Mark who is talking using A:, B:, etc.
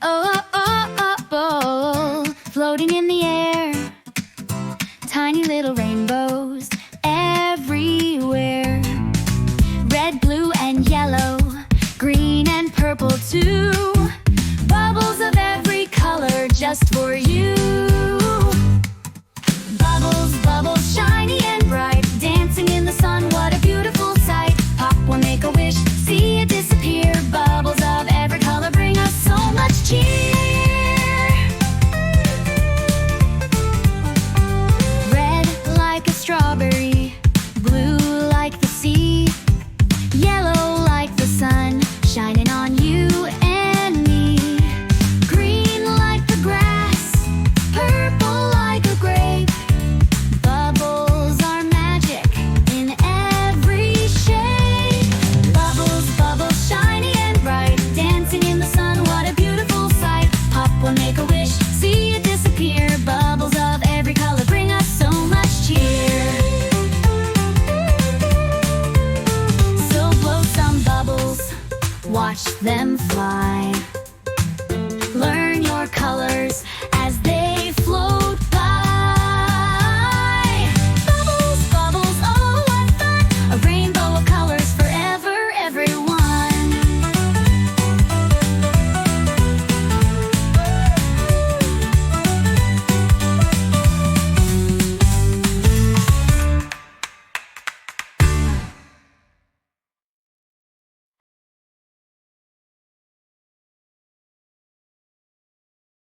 A: Oh, oh, oh, oh, floating in the air, tiny little rainbows everywhere. Red, blue, and yellow, green and purple too. Bubbles of every color just for you. Bubbles, bubbles, shiny and bright, dancing in the sun, what a beautiful sight. Pop one, make a wish, see it disappear. Bubbles of every color bring us so much cheer. Red like a strawberry, blue like the sea, yellow like the sun, shining on you and me. Green like the grass, purple like a grape. Bubbles are magic in every shape. Bubbles, bubbles, shiny and bright, dancing in the sun, what a beautiful sight. Pop one, make a wish, see it disappear. Bubbles of every color bring us so much cheer. So blow some bubbles, watch them fly.